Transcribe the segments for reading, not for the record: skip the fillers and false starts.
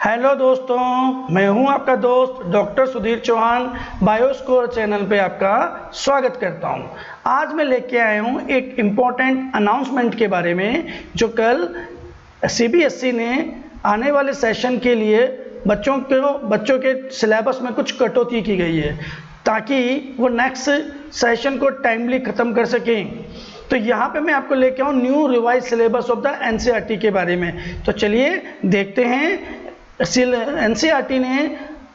Hello दोस्तों, मैं हूं आपका दोस्त डॉक्टर सुधीर चौहान। बायोस्कोर चैनल पे आपका स्वागत करता हूं। आज मैं लेके आया हूं एक इम्पॉर्टेंट अनाउंसमेंट के बारे में, जो कल सीबीएसई ने आने वाले सेशन के लिए बच्चों के सिलेबस में कुछ कटौती की गई है, ताकि वो नेक्स्ट सेशन को टाइमली ख़त्म कर सकें। तो यहाँ पे मैं आपको लेके आऊँ new revise syllabus of the NCERT के बारे में। तो चलिए देखते हैं एनसीईआरटी ने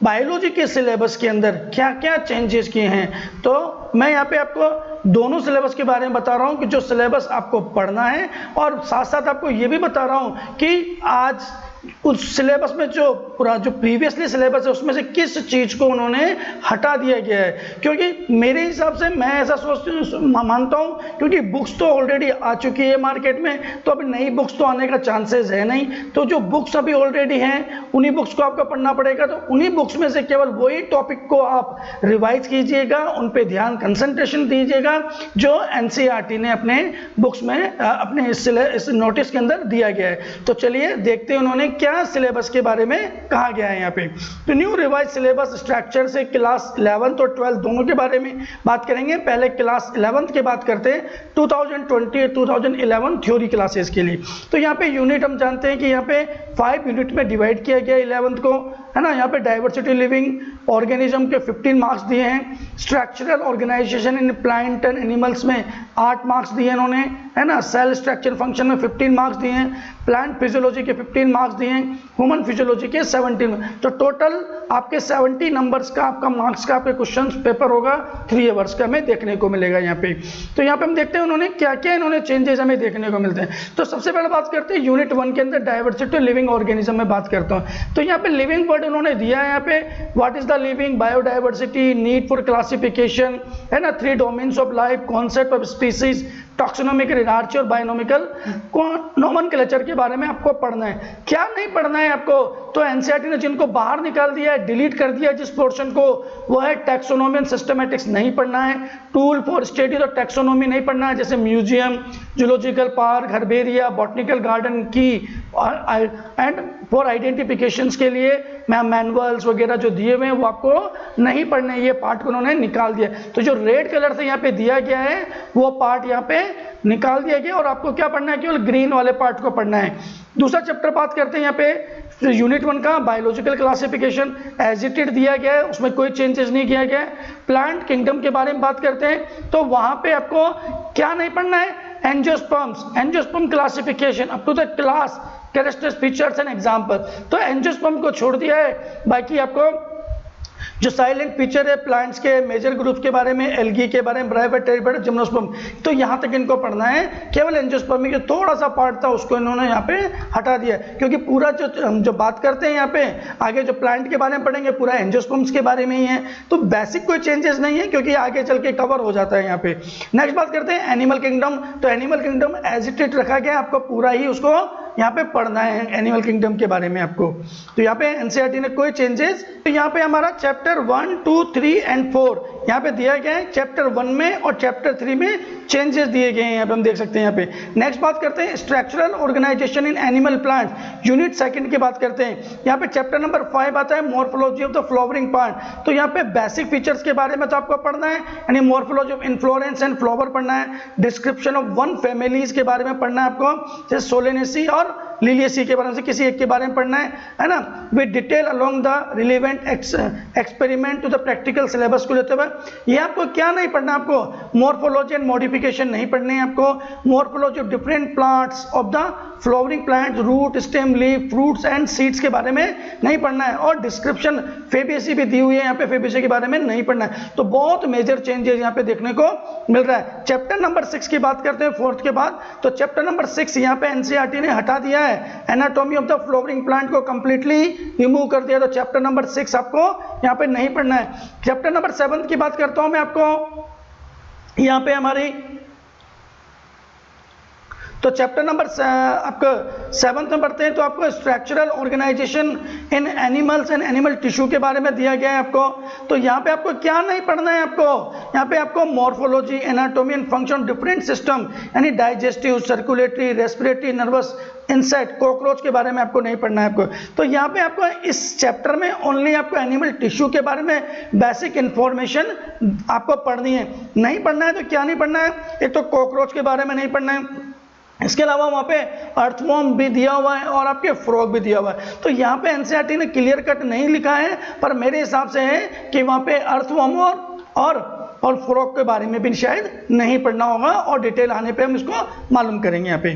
बायोलॉजी के सिलेबस के अंदर क्या क्या चेंजेस किए हैं। तो मैं यहाँ पे आपको दोनों सिलेबस के बारे में बता रहा हूँ कि जो सिलेबस आपको पढ़ना है, और साथ साथ आपको ये भी बता रहा हूँ कि आज उस सिलेबस में जो प्रीवियसली सिलेबस है उसमें से किस चीज़ को उन्होंने हटा दिया गया है। क्योंकि मेरे हिसाब से मैं ऐसा मानता हूँ, क्योंकि बुक्स तो ऑलरेडी आ चुकी है मार्केट में, तो अभी नई बुक्स तो आने का चांसेस है नहीं। तो जो बुक्स अभी ऑलरेडी हैं उन्हीं बुक्स को आपको पढ़ना पड़ेगा। तो उन्हीं बुक्स में से केवल वही टॉपिक को आप रिवाइज कीजिएगा, उन पर ध्यान कंसंट्रेशन दीजिएगा जो एनसीईआरटी ने अपने बुक्स में अपने इस नोटिस के अंदर दिया गया है। तो चलिए देखते हैं उन्होंने क्या सिलेबस के बारे में कहा गया है यहाँ पे। तो न्यू रिवाइज सिलेबस स्ट्रक्चर से क्लास 11th और 12th दोनों के बारे में बात करेंगे। पहले क्लास 11th की बात करते हैं, 2020 2011 थ्योरी क्लासेस के लिए। तो यहाँ पे यूनिट हम जानते हैं कि यहाँ पे 5 यूनिट में डिवाइड किया गया 11th को, है ना। यहाँ पे डाइवर्सिटी लिविंग ऑर्गेनिज्म के 15 मार्क्स दिए हैं। Structural organisation in plant and animals में 8 मार्क्स दिए इन्होंने, है ना। सेल स्ट्रक्चर फंक्शन में 15 मार्क्स दिए हैं। प्लांट फिजियोलॉजी के 15 मार्क्स दिए हैं। ह्यूमन फिजियोलॉजी के 17। तो टोटल आपके 70 नंबर्स का आपका मार्क्स का आपके क्वेश्चन पेपर होगा 3 आवर्स का हमें देखने को मिलेगा यहाँ पे। तो यहाँ पे हम देखते हैं उन्होंने क्या क्या इन्होंने चेंजेस हमें देखने को मिलते हैं। तो सबसे पहले बात करते हैं यूनिट 1 के अंदर डाइवर्सिटी लिविंग ऑर्गेनिज्म में बात करता हूँ। तो यहाँ पे लिविंग वर्ड उन्होंने दिया है यहाँ पे, what is the living, biodiversity, need for classification, है ना, 3 domains of life, concept of species, taxonomical hierarchy और बायोनोमिकल नोमेनक्लेचर के बारे में आपको पढ़ना है। क्या नहीं पढ़ना है आपको, तो एनसीईआरटी ने जिनको बाहर निकाल दिया है, डिलीट कर दिया है जिस पोर्शन को, वो है टैक्सोनॉमी एंड सिस्टमैटिक्स नहीं पढ़ना है, टूल फॉर स्टडी और टैक्सोनॉमी नहीं पढ़ना है, जैसे museum, zoological park, herbaria, botanical garden की एंड फॉर आइडेंटिफिकेशंस के लिए मैनुअल्स वगैरह जो दिए हुए हैं वो आपको नहीं पढ़ने, ये पार्ट को उन्होंने निकाल दिया। तो जो रेड कलर से यहाँ पे दिया गया है वो पार्ट यहाँ पे निकाल दिया गया, और आपको क्या पढ़ना है, केवल ग्रीन वाले पार्ट को पढ़ना है। दूसरा चैप्टर बात करते हैं यहाँ पे यूनिट 1 का, biological classification as it is दिया गया है, उसमें कोई चेंजेस नहीं किया गया है। प्लांट किंगडम के बारे में बात करते हैं, तो वहां पे आपको क्या नहीं पढ़ना है, angiosperm classification up to the class characters features and example. तो एंजियोस्पर्म को छोड़ दिया है, बाकी आपको जो साइलेंट फीचर है प्लांट्स के मेजर ग्रुप्स के बारे में, एल्गी के बारे में, ब्रायोफाइटा, जिम्नोस्पर्म, तो यहाँ तक इनको पढ़ना है। केवल एंजियोस्पर्मी के थोड़ा सा पार्ट था उसको इन्होंने यहाँ पे हटा दिया, क्योंकि पूरा जो बात करते हैं यहाँ पे आगे जो प्लांट के बारे में पढ़ेंगे पूरा एंजियोस्पर्म्स के बारे में ही है। तो बेसिक कोई चेंजेस नहीं है, क्योंकि आगे चल के कवर हो जाता है यहाँ पे। नेक्स्ट बात करते हैं एनिमल किंगडम। तो animal kingdom as it is रखा गया, आपको पूरा ही उसको यहाँ पे पढ़ना है एनिमल किंगडम के बारे में आपको। तो यहाँ पे एनसीईआरटी ने कोई चेंजेस, तो यहाँ पे हमारा चैप्टर 1, 2, 3 एंड 4 यहाँ पे दिया गया है। चैप्टर 1 में और चैप्टर 3 में चेंजेस दिए गए हैं, यहाँ पे हम देख सकते हैं। यहाँ पे नेक्स्ट बात करते हैं structural organisation in animal plant, unit 2 की बात करते हैं। यहाँ पे चैप्टर नंबर 5 आता है morphology of the flowering plant. तो यहाँ पे बेसिक फीचर्स के बारे में तो आपको पढ़ना है, यानी morphology of inflorescence and flower पढ़ना है, डिस्क्रिप्शन ऑफ 1 फैमिलीज के बारे में पढ़ना है आपको, जैसे सोलेनेसी और लिलियसी के बारे में से किसी एक के बारे में पढ़ना है ना, with detail along the relevant experiment to the practical syllabus को लेते हुए। ये आपको क्या नहीं पढ़ना, आपको मॉर्फोलॉजी एंड मॉडिफिकेशन नहीं पढ़ने हैं, आपको morphology of different plants of the flowering plant, root, stem, leaf, fruits and seeds के बारे में नहीं पढ़ना है, और डिस्क्रिप्शन फेबेसी भी दी हुई है यहाँ पे, फेबेसी के बारे में नहीं पढ़ना है। तो बहुत मेजर चेंजेस यहाँ पे देखने को मिल रहा है। चैप्टर नंबर 6 की बात करते हैं 4th के बाद। तो चैप्टर नंबर 6 यहाँ पे एनसीईआरटी ने हटा दिया है, anatomy of the flowering plant को कंप्लीटली रिमूव कर दिया। तो चैप्टर नंबर 6 आपको यहाँ पे नहीं पढ़ना है। चैप्टर नंबर 7 की बात करता हूं मैं आपको, यहाँ पे हमारी तो चैप्टर नंबर आपका 7th में पढ़ते हैं तो आपको structural organisation in animals and animal tissue के बारे में दिया गया है आपको। तो यहाँ पे आपको क्या नहीं पढ़ना है, आपको यहाँ पे आपको morphology, anatomy and function different system यानी digestive, circulatory, respiratory, nervous, insect, cockroach के बारे में आपको नहीं पढ़ना है आपको। तो यहाँ पे आपको इस चैप्टर में ओनली आपको एनिमल टिश्यू के बारे में बेसिक इंफॉर्मेशन आपको पढ़नी है। नहीं पढ़ना है तो क्या नहीं पढ़ना है, एक तो कॉकरोच के बारे में नहीं पढ़ना है, इसके अलावा वहाँ पे अर्थवॉर्म भी दिया हुआ है और आपके फ्रॉग भी दिया हुआ है। तो यहाँ पे एनसीईआरटी ने क्लियर कट नहीं लिखा है, पर मेरे हिसाब से है कि वहाँ पे अर्थवॉर्म और फ्रॉग के बारे में भी शायद नहीं पढ़ना होगा, और डिटेल आने पे हम इसको मालूम करेंगे। यहाँ पे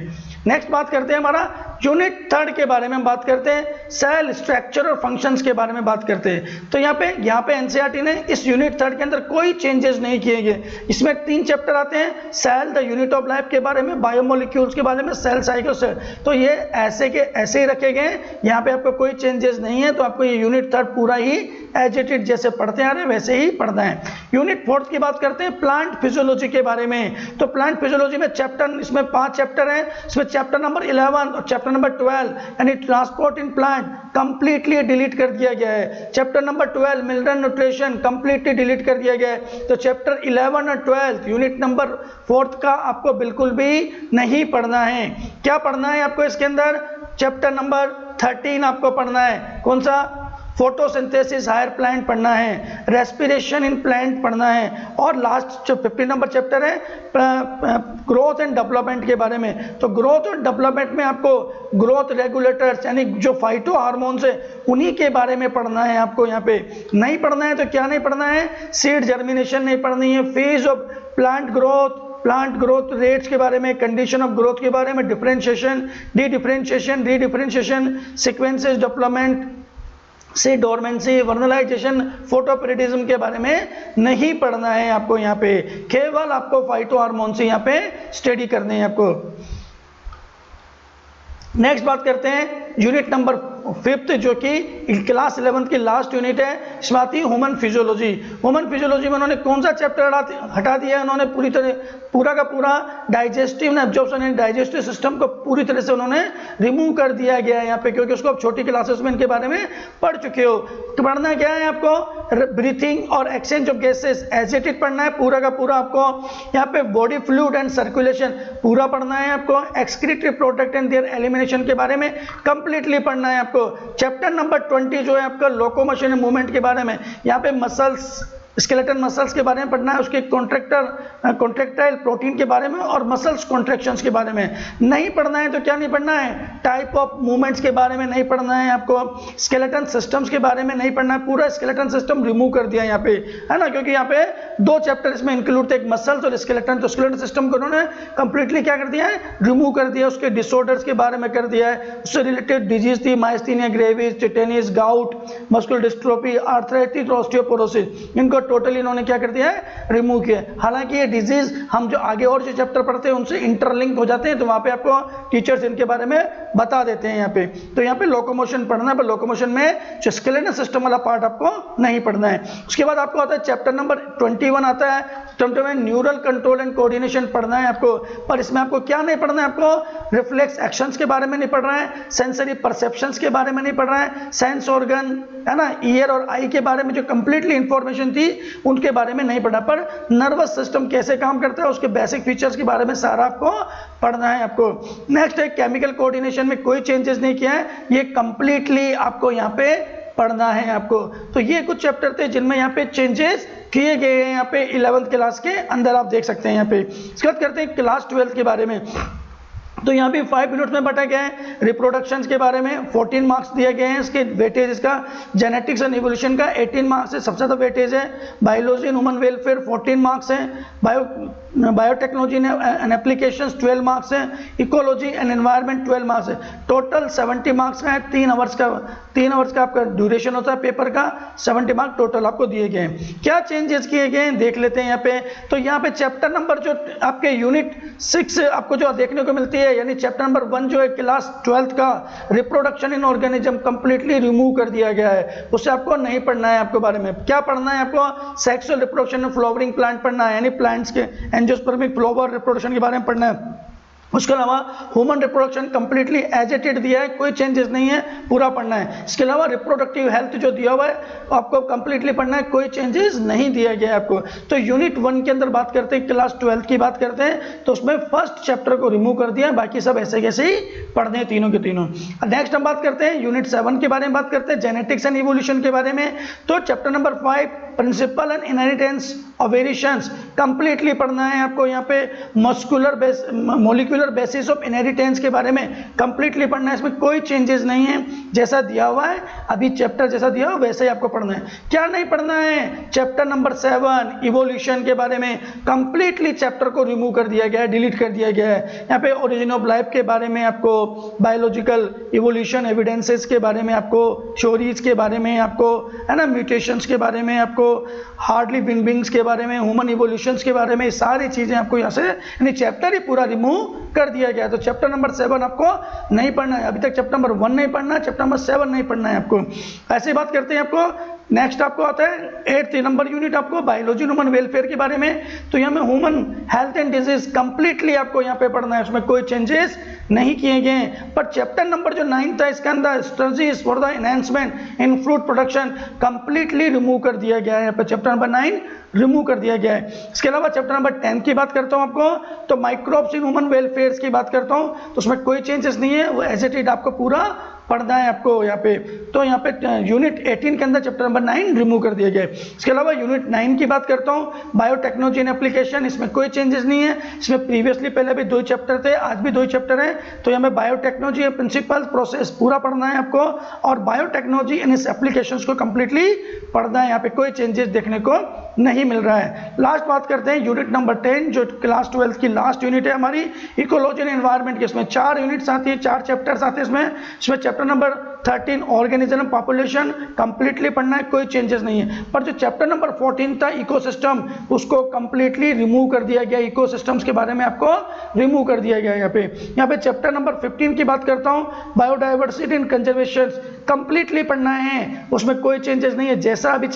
नेक्स्ट बात करते हैं हमारा यूनिट 3 के बारे में बात करते हैं, सेल स्ट्रक्चर और फंक्शंस के बारे में बात करते हैं। तो यहाँ पे एनसीईआरटी ने इस यूनिट 3 के अंदर कोई चेंजेस नहीं किए गए। इसमें 3 चैप्टर आते हैं, cell the unit of life के बारे में, बायोमोलिक्यूल्स के बारे में, सेल साइकिल से। तो ये ऐसे के ऐसे ही रखे गए, यहाँ पे आपको कोई चेंजेस नहीं है। तो आपको ये यूनिट 3 पूरा ही एज इट इज जैसे पढ़ते आ रहे हैं वैसे ही पढ़ना है। यूनिट 4 की बात करते हैं, प्लांट फिजियोलॉजी के बारे में। तो प्लांट फिजियोलॉजी में चैप्टर, इसमें 5 चैप्टर हैं। इसमें चैप्टर नंबर 11 और चैप्टर नंबर 12 यानी transport in plant completely delete कर दिया गया है। Chapter number 12 mineral nutrition completely delete कर दिया गया है। तो चैप्टर 11 और 12 यूनिट नंबर 4 का आपको बिल्कुल भी नहीं पढ़ना है। क्या पढ़ना है आपको इसके अंदर, चैप्टर नंबर 13 आपको पढ़ना है। कौन सा, फोटोसिंथेसिस हायर प्लांट पढ़ना है, रेस्पिरेशन इन प्लांट पढ़ना है, और लास्ट जो 15 नंबर चैप्टर है ग्रोथ एंड डेवलपमेंट के बारे में। तो ग्रोथ और डेवलपमेंट में आपको ग्रोथ रेगुलेटर्स यानी जो फाइटो हार्मोन्स है उन्हीं के बारे में पढ़ना है आपको। यहाँ पे नहीं पढ़ना है तो क्या नहीं पढ़ना है, सीड जर्मिनेशन नहीं पढ़नी है, phase of plant growth rates के बारे में, कंडीशन ऑफ ग्रोथ के बारे में, डिफरेंशिएशन, रीडिफरेंशिएशन, सीक्वेंसेस डेवलपमेंट से डोरमेंसी, वर्नलाइजेशन, फोटोपैरेडिज्म के बारे में नहीं पढ़ना है आपको। यहाँ पे केवल आपको फाइटो हार्मोन से यहाँ पे स्टडी करने हैं आपको। नेक्स्ट बात करते हैं यूनिट नंबर 5 जो कि क्लास 11 की लास्ट यूनिट है, इसमें आती है ह्यूमन फिजियोलॉजी। ह्यूमन फिजियोलॉजी में उन्होंने कौन सा चैप्टर हटा दिया है, उन्होंने पूरा का पूरा digestive and absorption and digestive system को पूरी तरह से उन्होंने रिमूव कर दिया गया है यहाँ पे, क्योंकि उसको आप छोटी क्लासेस में इनके बारे में पढ़ चुके हो। तो पढ़ना क्या है आपको, ब्रीथिंग और exchange of gases as it is पढ़ना है पूरा का पूरा आपको। यहाँ पे बॉडी फ्लूइड एंड सर्कुलेशन पूरा पढ़ना है आपको। Excretory product and there elimination के बारे में कंप्लीटली पढ़ना है आपको। चैप्टर नंबर 20 जो है आपका लोकोमोशन एंड मूवमेंट के बारे में, यहाँ पे मसल्स, स्केलेटन मसल्स के बारे में पढ़ना है, उसके कॉन्ट्रैक्टाइल प्रोटीन के बारे में और मसल्स कॉन्ट्रैक्शंस के बारे में। नहीं पढ़ना है तो क्या नहीं पढ़ना है, टाइप ऑफ मूवमेंट्स के बारे में नहीं पढ़ना है आपको, स्केलेटन सिस्टम्स के बारे में नहीं पढ़ना है। पूरा स्केलेटन सिस्टम रिमूव कर दिया यहाँ पे, है ना, क्योंकि यहाँ पे 2 चैप्टर इसमें इंक्लूड थे, एक मसल्स और स्केलेटन। तो स्केलेटन सिस्टम को उन्होंने कंप्लीटली क्या कर दिया है, रिमूव कर दिया। उसके डिसऑर्डर्स के बारे में कर दिया है, उससे रिलेटेड डिजीज थी myasthenia gravis, tetanus, gout, muscular dystrophy, arthritis, osteoporosis, इनको टोटली इन्होंने क्या कर दिया है, रिमूव किया। हालांकि ये डिजीज हम जो आगे और जो चैप्टर पढ़ते हैं उनसे इंटरलिंक हो जाते हैं, तो वहां पे आपको टीचर्स इनके बारे में बता देते हैं यहाँ पे। तो यहाँ पे लोकोमोशन पढ़ना है, पर लोकोमोशन में जो स्केलेटल सिस्टम वाला पार्ट आपको नहीं पढ़ना है। उसके बाद आपको आता है चैप्टर नंबर 21 आता है, चैप्टर में न्यूरल कंट्रोल एंड कोऑर्डिनेशन पढ़ना है आपको। पर इसमें आपको क्या नहीं पढ़ना है, आपको रिफ्लेक्स एक्शंस के बारे में नहीं पढ़ रहा है, सेंसरी परसेप्शंस के बारे में नहीं पढ़ रहा है, सेंस ऑर्गन, है ना, ईयर और आई के बारे में जो कंप्लीटली इंफॉर्मेशन थी उनके बारे में नहीं पढ़ा, पर नर्वस सिस्टम कैसे काम करता है उसके बेसिक फीचर्स के बारे में सारा आपको पढ़ना है आपको। नेक्स्ट है केमिकल कोऑर्डिनेशन में कोई चेंजेस नहीं किया है, ये कंप्लीटली आपको यहाँ पे पढ़ना है आपको। तो ये कुछ चैप्टर थे जिनमें यहाँ पे चेंजेस किए गए हैं यहाँ पे 11th क्लास के अंदर, आप देख सकते हैं यहाँ पे। इसके बाद करते हैं क्लास 12 के बारे में। तो यहाँ भी 5 मिनट्स में बटा गया है। रिप्रोडक्शंस के बारे में 14 मार्क्स दिए गए हैं, इसके वेटेज, इसका जेनेटिक्स एंड इवोल्यूशन का 18 मार्क्स है, सबसे ज़्यादा वेटेज है। Biology and human welfare 14 marks हैं, बायोटेक्नोलॉजी एंड एप्लीकेशंस 12 मार्क्स हैं, इकोलॉजी एंड एनवायरनमेंट 12 मार्क्स है। टोटल 70 मार्क्स का है, 3 आवर्स का आपका ड्यूरेशन होता है पेपर का, 70 मार्क्स टोटल आपको दिए गए हैं। क्या चेंजेस किए गए हैं देख लेते हैं यहाँ पे। तो यहाँ पे चैप्टर नंबर जो आपके यूनिट 6 आपको जो देखने को मिलती है, यानी चैप्टर नंबर 1 जो है क्लास 12 का reproduction in organism completely remove कर दिया गया है, उससे आपको नहीं पढ़ना है। आपको बारे में क्या पढ़ना है, आपको sexual reproduction of flowering plant पढ़ना है, यानी प्लांट्स के एंजियोस्पर्मिक फ्लावर रिप्रोडक्शन के बारे में पढ़ना है। उसके अलावा human reproduction completely as it is दिया है, कोई चेंजेस नहीं है, पूरा पढ़ना है। इसके अलावा रिप्रोडक्टिव हेल्थ जो दिया हुआ है आपको कंप्लीटली पढ़ना है, कोई चेंजेस नहीं दिया गया है आपको। तो यूनिट 1 के अंदर बात करते हैं, क्लास 12 की बात करते हैं, तो उसमें फर्स्ट चैप्टर को रिमूव कर दिया है, बाकी सब ऐसे कैसे ही पढ़ने हैं तीनों के तीनों। नेक्स्ट हम बात करते हैं यूनिट 7 के बारे में, बात करते हैं जेनेटिक्स एंड इवोल्यूशन के बारे में। तो chapter number 5 principle and inheritance of variations completely पढ़ना है आपको। यहाँ पे मोलिकुलर बेसिस ऑफ इनहेरिटेंस के बारे में कंप्लीटली पढ़ना है, इसमें कोई चेंजेस नहीं है, जैसा दिया हुआ है अभी चैप्टर जैसा दिया हुआ वैसे ही आपको पढ़ना है। क्या नहीं पढ़ना है, चैप्टर नंबर 7 इवोल्यूशन के बारे में कंप्लीटली चैप्टर को रिमूव कर दिया गया है, डिलीट कर दिया गया है। यहाँ पे ओरिजिन ऑफ लाइफ के बारे में आपको, बायोलॉजिकल इवोल्यूशन एविडेंसेस के बारे में आपको, थ्योरीज के बारे में आपको, है ना, म्यूटेशंस के बारे में आपको, हार्डली बिंग बिंग्स के बारे में, ह्यूमन इवोल्यूशंस के बारे में, सारी चीजें आपको यहाँ से यानी चैप्टर ही पूरा रिमूव कर दिया गया। तो चैप्टर नंबर 7 आपको नहीं पढ़ना है, अभी तक चैप्टर नंबर 1 नहीं पढ़ना है, चैप्टर नंबर 7 नहीं पढ़ना है आपको। ऐसे बात करते हैं आपको नेक्स्ट आपको आता है 8th नंबर यूनिट आपको बायोलॉजी ह्यूमन वेलफेयर के बारे में। तो यहाँ में human health and disease completely आपको यहाँ पे पढ़ना है, उसमें कोई चेंजेस नहीं किए गए हैं। पर चैप्टर नंबर जो 9 था इसके अंदर strategies for the enhancement in fruit production completely remove कर दिया गया है, यहाँ पे चैप्टर नंबर 9 रिमूव कर दिया गया है। इसके अलावा चैप्टर नंबर 10 की बात करता हूँ आपको, तो माइक्रोब्स इन ह्यूमन वेलफेयर की बात करता हूँ, तो उसमें कोई चेंजेस नहीं है, वो एज इट इज आपको पूरा पढ़ना है आपको यहाँ पे। तो यहाँ पे यूनिट 18 के अंदर चैप्टर नंबर 9 रिमूव कर दिया गया है। इसके अलावा यूनिट 9 की बात करता हूँ, बायोटेक्नोलॉजी एंड एप्लीकेशन, इसमें कोई चेंजेस नहीं है। इसमें प्रीवियसली पहले भी 2 चैप्टर थे, आज भी 2 चैप्टर हैं। तो यहाँ पे बायोटेक्नोलॉजी प्रिंसिपल प्रोसेस पूरा पढ़ना है आपको, और बायोटेक्नोलॉजी एंड इस एप्लीकेशंस को कंप्लीटली पढ़ना है, यहाँ पे कोई चेंजेस देखने को नहीं मिल रहा है। लास्ट बात करते हैं यूनिट नंबर 10 जो क्लास 12 की लास्ट यूनिट है हमारी, इकोलॉजी एंड एनवायरनमेंट की। इसमें 4 यूनिट्स आती है, 4 चैप्टर्स आते हैं इसमें chapter number 13 organism population completely पढ़ना है, कोई चेंजेस नहीं है। पर जो चैप्टर नंबर 14 था इकोसिस्टम, उसको कंप्लीटली रिमूव कर दिया गया, इकोसिस्टम्स के बारे में आपको रिमूव कर दिया गया। यहाँ पे चैप्टर नंबर 15 की बात करता हूँ, बायोडाइवर्सिटी एंड कंजर्वेशन कंप्लीटली पढ़ना है, उसमें कोई चेंजेस नहीं है, जैसा अभी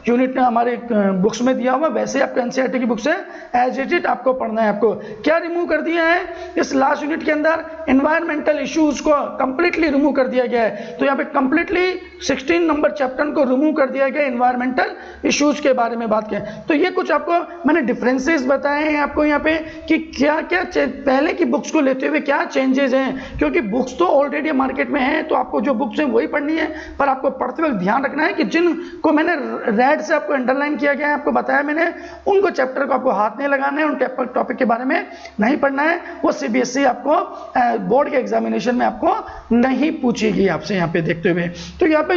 यूनिट हमारे बुक्स में दिया हुआ वैसे आपको एनसीईआरटी की बुक से एज इट इज आपको पढ़ना है। आपको क्या रिमूव कर दिया है इस लास्ट यूनिट के अंदर, एनवायरमेंटल इश्यूज को कंप्लीटली रिमूव कर दिया गया है। तो यहाँ पे कंप्लीटली 16 नंबर चैप्टर को रिमूव कर दिया गया, एनवायरमेंटल इश्यूज के बारे में बात करें। तो ये कुछ आपको मैंने डिफरेंसेस बताए हैं आपको यहाँ पे कि क्या क्या पहले की बुक्स को लेते हुए क्या चेंजेस हैं, क्योंकि बुक्स तो ऑलरेडी मार्केट में है, तो आपको जो बुक्स हैं वही पढ़नी है। पर आपको पढ़ते वक्त ध्यान रखना है कि जिनको मैंने रेड से आपको अंडरलाइन किया गया है, आपको बताया मैंने, उनको चैप्टर को आपको हाथ नहीं लगाना है, उन टॉपिक के बारे में नहीं पढ़ना है। वो सीबीएसई आपको बोर्ड के एग्जामिनेशन में आपको नहीं पूछेगी आपसे यहाँ पे देखते हुए। तो यहाँ पे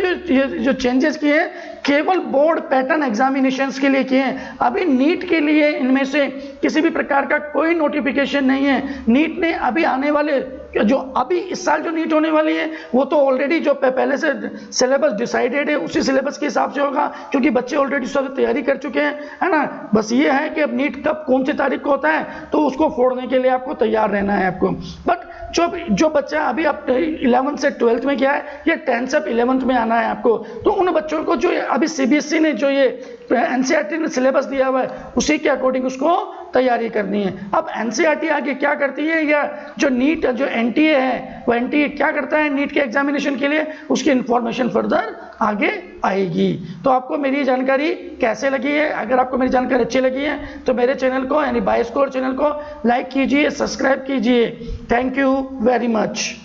जो चेंजेस किए हैं केवल बोर्ड पैटर्न एग्जामिनेशंस के लिए किए हैं, अभी नीट के लिए इनमें से किसी भी प्रकार का कोई नोटिफिकेशन नहीं है। नीट ने अभी आने वाले जो अभी इस साल जो नीट होने वाली है वो तो ऑलरेडी जो पहले से सिलेबस डिसाइडेड है उसी सिलेबस के हिसाब से होगा, क्योंकि बच्चे ऑलरेडी सब तैयारी कर चुके हैं, है ना। बस ये है कि अब नीट कब कौन सी तारीख को होता है, तो उसको फोड़ने के लिए आपको तैयार रहना है आपको। बट जो बच्चा अभी आप 11th से 12th में गया है या 10th से 11th में आना है आपको, तो उन बच्चों को जो अभी सीबीएसई ने जो ये एनसीईआरटी ने सिलेबस दिया हुआ है उसी के अकॉर्डिंग उसको तैयारी करनी है। अब एनसीईआरटी आगे क्या करती है, या जो नीट जो एनटीए है वो एनटीए क्या करता है नीट के एग्जामिनेशन के लिए, उसकी इंफॉर्मेशन फर्दर आगे आएगी। तो आपको मेरी जानकारी कैसे लगी है, अगर आपको मेरी जानकारी अच्छी लगी है तो मेरे चैनल को यानी बायोस्कोर चैनल को लाइक कीजिए, सब्सक्राइब कीजिए। Thank you very much.